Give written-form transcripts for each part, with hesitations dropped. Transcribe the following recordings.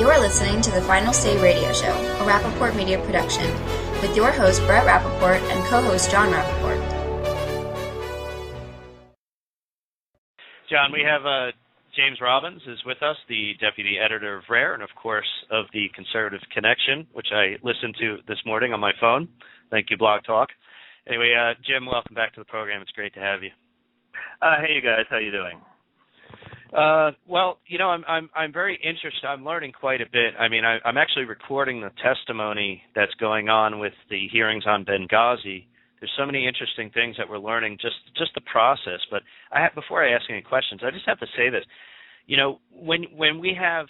You're listening to the Final Say Radio Show, a Rappaport Media production, with your host Brett Rappaport and co-host John Rappaport. John, we have James Robbins is with us, the deputy editor of Rare, and of course of the Conservative Connection, which I listened to this morning on my phone. Thank you, Blog Talk. Anyway, Jim, welcome back to the program. It's great to have you. Hey, you guys. How you doing? Well, you know, I'm very interested. I'm learning quite a bit. I mean, I'm actually recording the testimony that's going on with the hearings on Benghazi. There's so many interesting things that we're learning, just the process. But before I ask any questions, I just have to say this. You know, when we have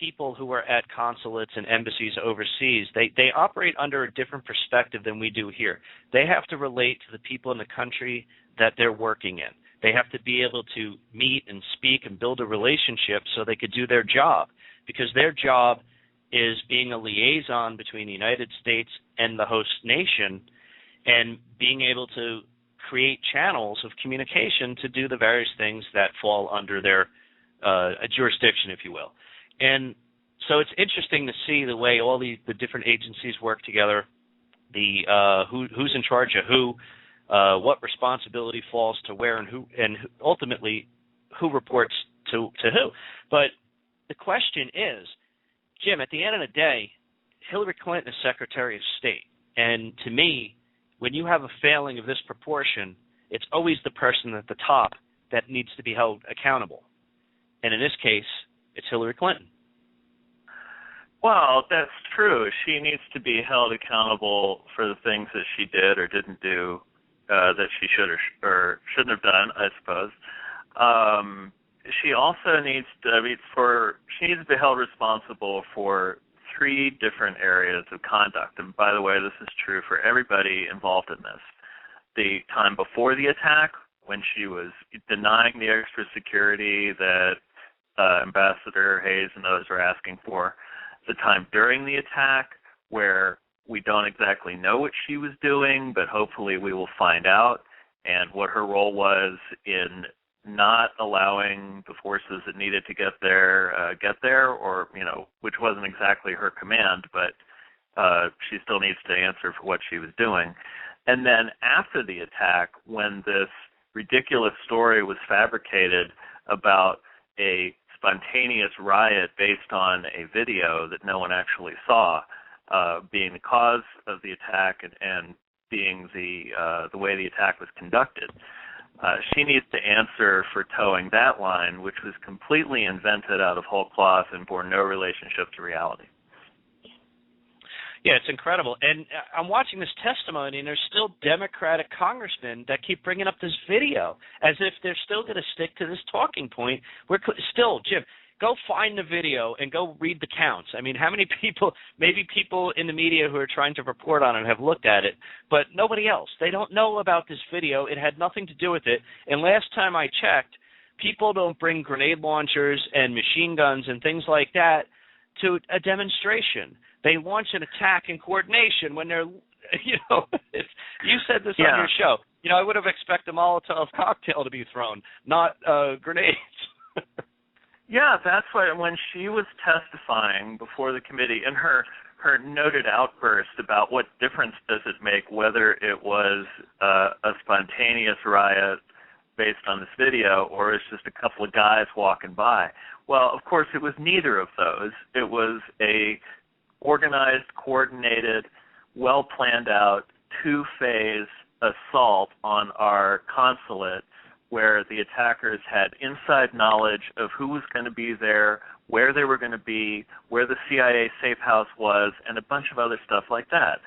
people who are at consulates and embassies overseas, they operate under a different perspective than we do here. They have to relate to the people in the country that they're working in. They have to be able to meet and speak and build a relationship so they could do their job, because their job is being a liaison between the United States and the host nation and being able to create channels of communication to do the various things that fall under their jurisdiction, if you will. And so it's interesting to see the way all the different agencies work together, who's in charge of who, what responsibility falls to where, and who, and ultimately who reports to who. But the question is, Jim, at the end of the day, Hillary Clinton is Secretary of State. And to me, when you have a failing of this proportion, it's always the person at the top that needs to be held accountable. And in this case, it's Hillary Clinton. Well, that's true. She needs to be held accountable for the things that she did or didn't do that she should or shouldn't have done, I suppose. She also needs to be held responsible for 3 different areas of conduct. And by the way, this is true for everybody involved in this. The time before the attack, when she was denying the extra security that Ambassador Hayes and others are asking for. The time during the attack, where we don't exactly know what she was doing, but hopefully we will find out, and what her role was in not allowing the forces that needed to get there, or, you know, which wasn't exactly her command, but she still needs to answer for what she was doing. And then after the attack, when this ridiculous story was fabricated about a spontaneous riot based on a video that no one actually saw, being the cause of the attack and being the way the attack was conducted. She needs to answer for towing that line, which was completely invented out of whole cloth and bore no relationship to reality. Yeah, it's incredible. And I'm watching this testimony, and there's still Democratic congressmen that keep bringing up this video as if they're still going to stick to this talking point. We're still, Jim, go find the video and go read the counts. I mean, how many people, maybe people in the media who are trying to report on it have looked at it, but nobody else. They don't know about this video. It had nothing to do with it. And last time I checked, people don't bring grenade launchers and machine guns and things like that to a demonstration. They launch an attack in coordination when they're, you know, you said this on your show. You know, I would have expected a Molotov cocktail to be thrown, not grenades. Yeah, that's why when she was testifying before the committee, and her noted outburst about what difference does it make whether it was a spontaneous riot based on this video or it's just a couple of guys walking by. Well, of course, it was neither of those. It was a organized, coordinated, well-planned out, 2-phase assault on our consulate where the attackers had inside knowledge of who was going to be there, where they were going to be, where the CIA safe house was, and a bunch of other stuff like that.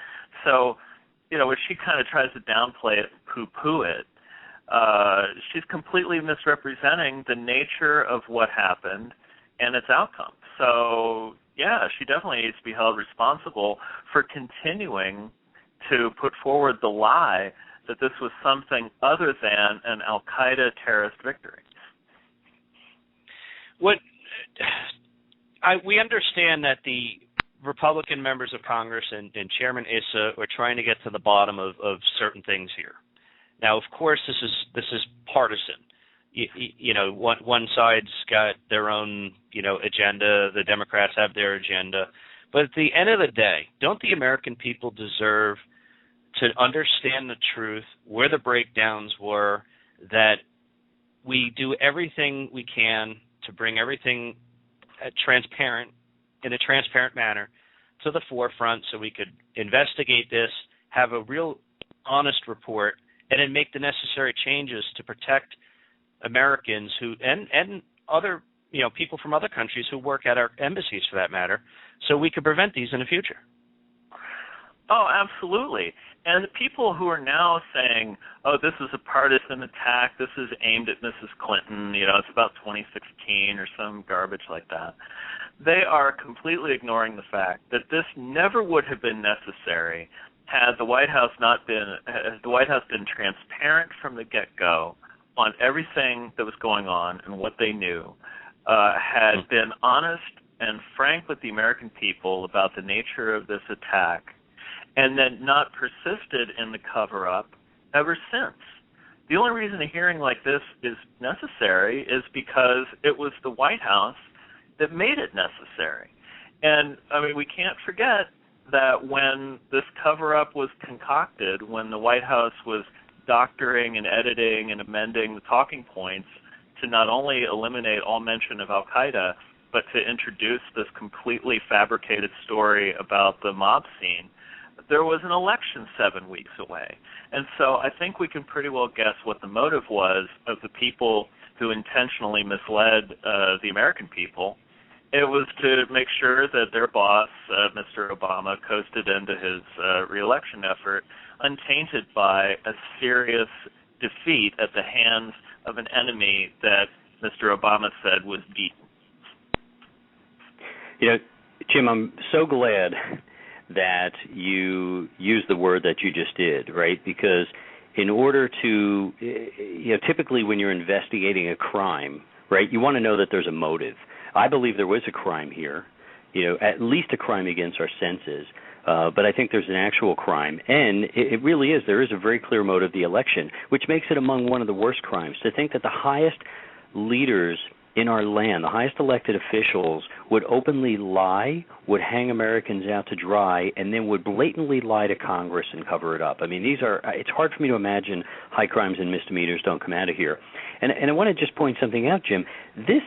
So, you know, when she kind of tries to downplay it, poo-poo it, she's completely misrepresenting the nature of what happened and its outcome. So, yeah, she definitely needs to be held responsible for continuing to put forward the lie that this was something other than an al-Qaeda terrorist victory. We understand that the Republican members of Congress and Chairman Issa are trying to get to the bottom of certain things here. Now, of course, this is partisan. one side's got their own, agenda. The Democrats have their agenda. But at the end of the day, don't the American people deserve to understand the truth, where the breakdowns were, that we do everything we can to bring everything in a transparent manner to the forefront so we could investigate this, have a real honest report, and then make the necessary changes to protect Americans who and other people from other countries who work at our embassies, for that matter, so we could prevent these in the future. Oh, absolutely. And the people who are now saying, oh, this is a partisan attack, this is aimed at Mrs. Clinton, it's about 2016 or some garbage like that, they are completely ignoring the fact that this never would have been necessary had the White House been transparent from the get-go on everything that was going on and what they knew, had been honest and frank with the American people about the nature of this attack, and then not persisted in the cover-up ever since. The only reason a hearing like this is necessary is because it was the White House that made it necessary. And, we can't forget that when this cover-up was concocted, when the White House was doctoring and editing and amending the talking points to not only eliminate all mention of al-Qaeda, but to introduce this completely fabricated story about the mob scene, there was an election 7 weeks away. And so I think we can pretty well guess what the motive was of the people who intentionally misled the American people. It was to make sure that their boss, Mr. Obama, coasted into his re-election effort untainted by a serious defeat at the hands of an enemy that Mr. Obama said was beaten. Jim, I'm so glad that you used the word that you just did, right? Because in order to, typically when you're investigating a crime, right, you want to know that there's a motive. I believe there was a crime here, at least a crime against our senses, but I think there's an actual crime. And it really is. There is a very clear motive, the election, which makes it among one of the worst crimes. To think that the highest leaders in our land, the highest elected officials, would openly lie, would hang Americans out to dry, and then would blatantly lie to Congress and cover it up. It's hard for me to imagine high crimes and misdemeanors don't come out of here. And I want to just point something out, Jim. This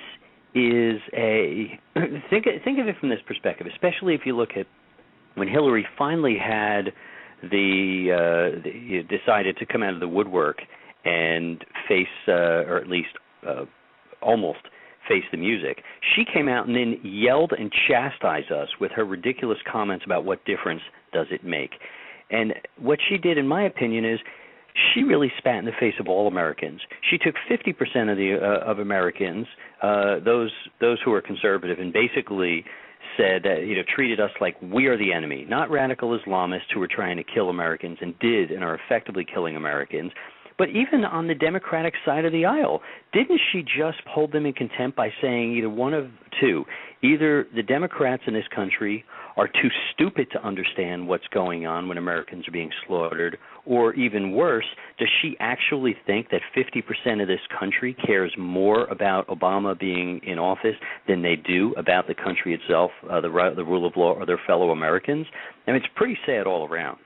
is think of it from this perspective, especially if you look at when Hillary finally had decided to come out of the woodwork and face, or at least almost face the music. She came out and then yelled and chastised us with her ridiculous comments about what difference does it make. And what she did, in my opinion, is she really spat in the face of all Americans. She took 50% of Americans, those who are conservative, and basically said that, treated us like we are the enemy, not radical Islamists who are trying to kill Americans and are effectively killing Americans. But even on the Democratic side of the aisle, didn't she just hold them in contempt by saying either one of two, either the Democrats in this country are too stupid to understand what's going on when Americans are being slaughtered, or even worse, does she actually think that 50% of this country cares more about Obama being in office than they do about the country itself, the rule of law, or their fellow Americans? It's pretty sad all around.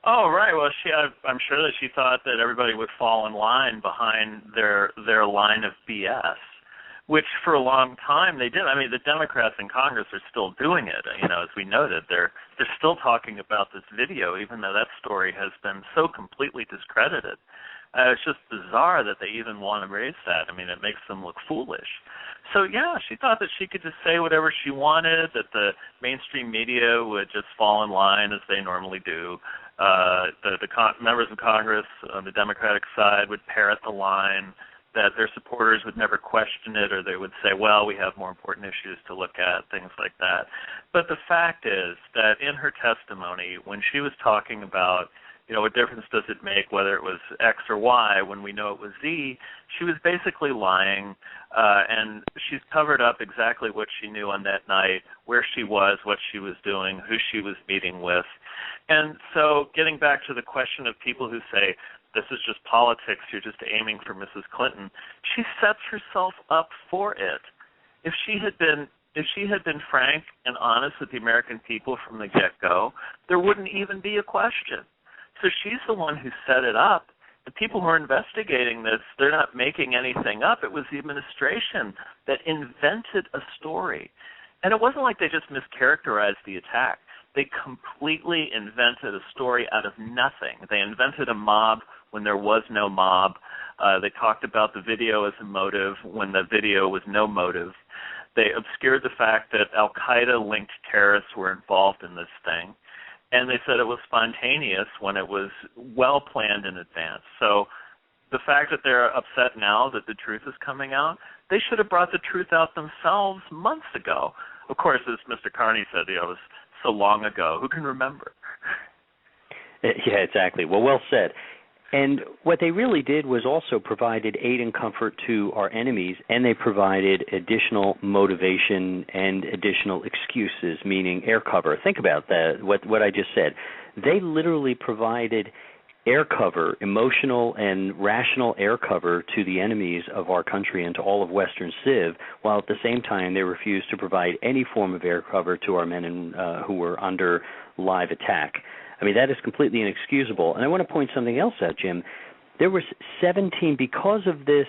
Oh, right. Well, I'm sure that she thought that everybody would fall in line behind their line of BS, which for a long time they did. The Democrats in Congress are still doing it. As we noted, they're still talking about this video, even though that story has been so completely discredited. It's just bizarre that they even want to raise that. It makes them look foolish. So, yeah, she thought that she could just say whatever she wanted, that the mainstream media would just fall in line as they normally do. The members of Congress on the Democratic side would parrot the line, that their supporters would never question it, or they would say, well, we have more important issues to look at, things like that. But the fact is that in her testimony, when she was talking about, what difference does it make whether it was X or Y when we know it was Z, she was basically lying, and she's covered up exactly what she knew on that night, where she was, what she was doing, who she was meeting with. And so getting back to the question of people who say, this is just politics, you're just aiming for Mrs. Clinton. She sets herself up for it. If she had been frank and honest with the American people from the get-go, there wouldn't even be a question. So she's the one who set it up. The people who are investigating this, they're not making anything up. It was the administration that invented a story. And it wasn't like they just mischaracterized the attack. They completely invented a story out of nothing. They invented a mob when there was no mob. They talked about the video as a motive when the video was no motive. They obscured the fact that al-Qaeda-linked terrorists were involved in this thing. And they said it was spontaneous when it was well planned in advance. So the fact that they're upset now that the truth is coming out, they should have brought the truth out themselves months ago. Of course, as Mr. Carney said, it was so long ago. Who can remember? Yeah, exactly. Well said. And what they really did was also provided aid and comfort to our enemies, and they provided additional motivation and additional excuses, meaning air cover. Think about that, what I just said. They literally provided air cover, emotional and rational air cover to the enemies of our country and to all of Western Civ, while at the same time they refused to provide any form of air cover to our men who were under live attack. I mean, that is completely inexcusable. And I want to point something else out, Jim. There was 17, because of this,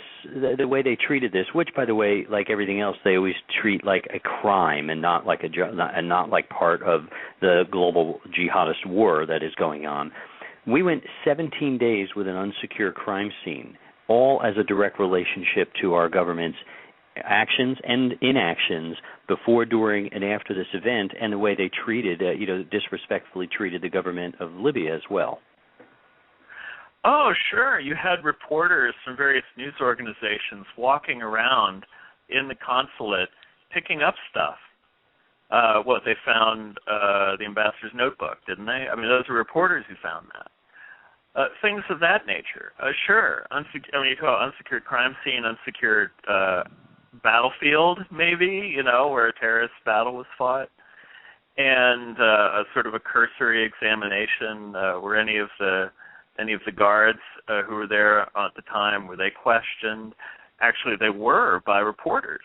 the way they treated this, which, by the way, like everything else, they always treat like a crime and not like not like part of the global jihadist war that is going on. We went 17 days with an unsecured crime scene, all as a direct relationship to our government's actions and inactions before, during, and after this event, and the way they treated, disrespectfully treated the government of Libya as well. Oh, sure. You had reporters from various news organizations walking around in the consulate picking up stuff. They found the ambassador's notebook, didn't they? I mean, those were reporters who found that. Things of that nature. Sure. You call it unsecured crime scene, unsecured battlefield, maybe, where a terrorist battle was fought, and a sort of a cursory examination. Were any of the guards who were there at the time, were they questioned? Actually, they were by reporters.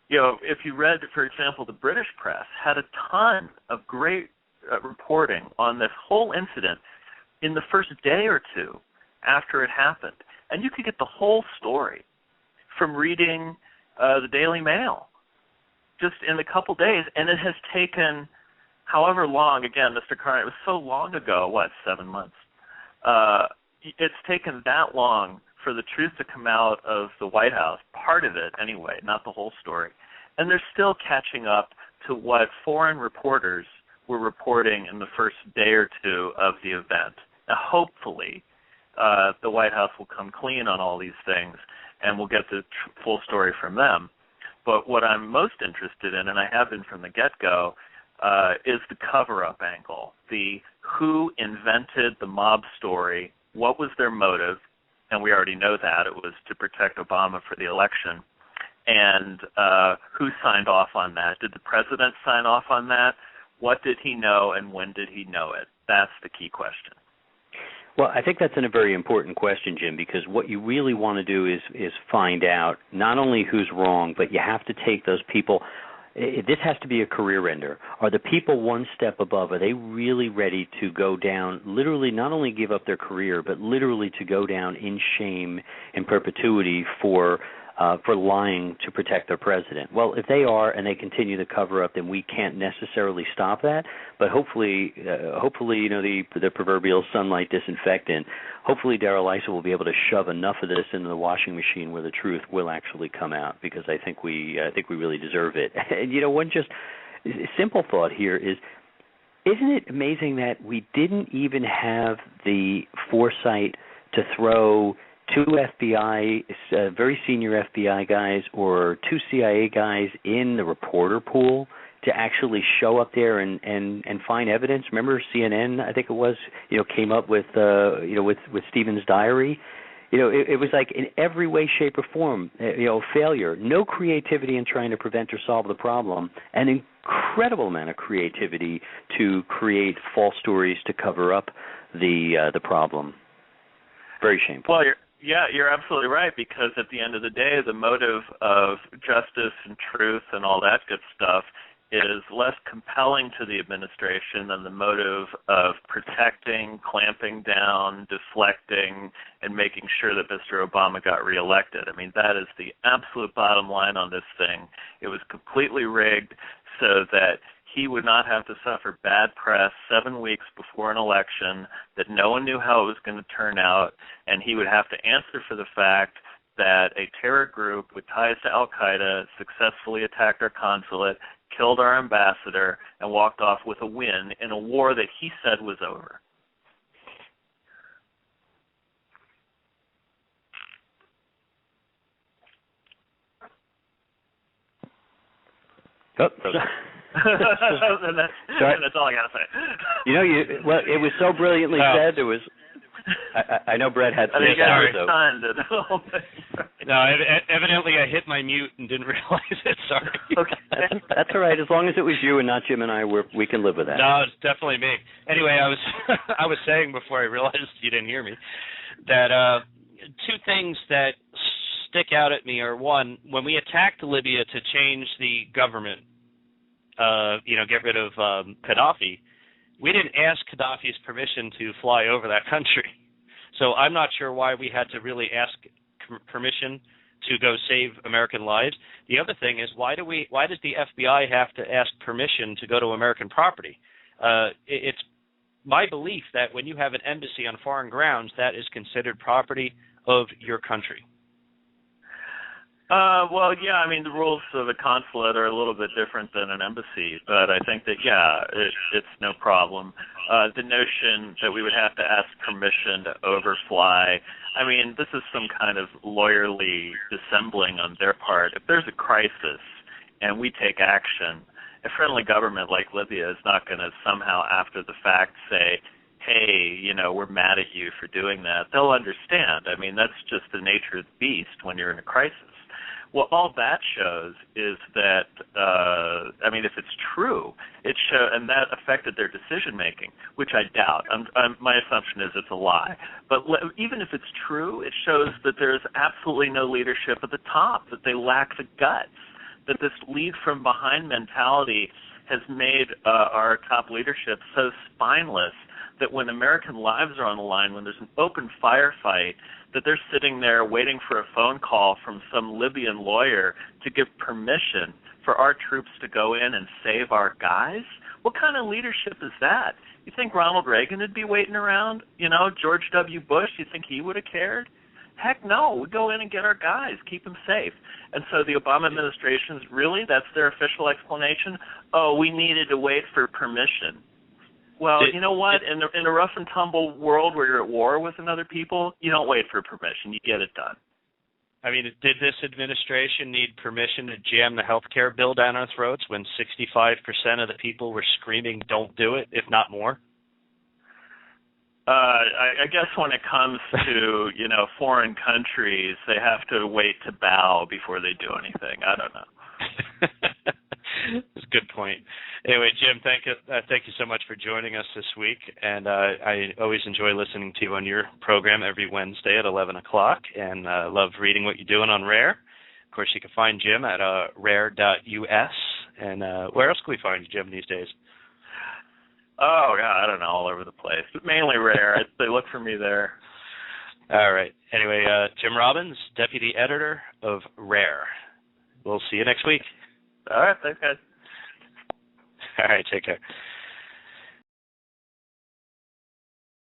If you read, for example, the British press had a ton of great reporting on this whole incident in the first day or two after it happened, and you could get the whole story from reading the Daily Mail just in a couple days. And it has taken however long, again, Mr. Carney, it was so long ago, 7 months? It's taken that long for the truth to come out of the White House, part of it anyway, not the whole story. And they're still catching up to what foreign reporters were reporting in the first day or two of the event. Now, hopefully, the White House will come clean on all these things, and we'll get the full story from them. But what I'm most interested in, and I have been from the get-go, is the cover-up angle, the who invented the mob story, what was their motive, and we already know that it was to protect Obama for the election, and who signed off on that. Did the president sign off on that? What did he know, and when did he know it? That's the key question. Well, I think that's a very important question, Jim, because what you really want to do is find out not only who's wrong, but you have to take those people. This has to be a career ender. Are the people one step above? Are they really ready to go down, literally not only give up their career, but literally to go down in shame in perpetuity for lying to protect their president? Well, if they are and they continue to cover up, then we can't necessarily stop that. But hopefully, the proverbial sunlight disinfectant. Hopefully, Darrell Issa will be able to shove enough of this into the washing machine where the truth will actually come out, because I think we really deserve it. And one just simple thought here is, isn't it amazing that we didn't even have the foresight to throw two FBI, very senior FBI guys, or two CIA guys in the reporter pool to actually show up there and find evidence? Remember CNN, I think it was, came up with Stephen's diary. It was like in every way, shape, or form, failure. No creativity in trying to prevent or solve the problem. An incredible amount of creativity to create false stories to cover up the problem. Very shameful. Well, you're absolutely right, because at the end of the day, the motive of justice and truth and all that good stuff is less compelling to the administration than the motive of protecting, clamping down, deflecting, and making sure that Mr. Obama got reelected. I mean, that is the absolute bottom line on this thing. It was completely rigged so that he would not have to suffer bad press 7 weeks before an election, that no one knew how it was going to turn out, and he would have to answer for the fact that a terror group with ties to Al-Qaeda successfully attacked our consulate, killed our ambassador, and walked off with a win in a war that he said was over. Oh, and that's all I got to say. Well, it was so brilliantly said. It was. I know Brett had some sorry. No, evidently I hit my mute and didn't realize it. Sorry. Okay. That's all right. As long as it was you and not Jim and I, we can live with that. No, it's definitely me. Anyway, I was saying before I realized you didn't hear me that two things that stick out at me are, one, when we attacked Libya to change the government, get rid of Gaddafi, we didn't ask Gaddafi's permission to fly over that country. So I'm not sure why we had to really ask permission to go save American lives. The other thing is, why does the FBI have to ask permission to go to American property? It's my belief that when you have an embassy on foreign grounds, that is considered property of your country. Well, yeah, I mean, the rules of a consulate are a little bit different than an embassy, but I think that, it's no problem. The notion that we would have to ask permission to overfly, I mean, this is some kind of lawyerly dissembling on their part. If there's a crisis and we take action, a friendly government like Libya is not going to somehow after the fact say, hey, we're mad at you for doing that. They'll understand. I mean, that's just the nature of the beast when you're in a crisis. Well, all that shows is that, if it's true, and that affected their decision-making, which I doubt. My assumption is it's a lie. But even if it's true, it shows that there's absolutely no leadership at the top, that they lack the guts, that this lead-from-behind mentality has made our top leadership so spineless that when American lives are on the line, when there's an open firefight, that they're sitting there waiting for a phone call from some Libyan lawyer to give permission for our troops to go in and save our guys? What kind of leadership is that? You think Ronald Reagan would be waiting around? George W. Bush, you think he would have cared? Heck no, we go in and get our guys, keep them safe. And so the Obama administration's really, that's their official explanation? Oh, we needed to wait for permission. Well, you know what? In a rough and tumble world where you're at war with another people, you don't wait for permission. You get it done. I mean, did this administration need permission to jam the health care bill down our throats when 65% of the people were screaming, don't do it, if not more? I guess when it comes to, foreign countries, they have to wait to bow before they do anything. I don't know. That's a good point. Anyway, Jim, thank you so much for joining us this week, and I always enjoy listening to you on your program every Wednesday at 11 o'clock, and I love reading what you're doing on Rare. Of course, you can find Jim at rare.us, and where else can we find you, Jim, these days? Oh, yeah, I don't know, all over the place, but mainly Rare. They look for me there. All right. Anyway, Jim Robbins, Deputy Editor of Rare. We'll see you next week. All right, thanks, guys. All right, take care.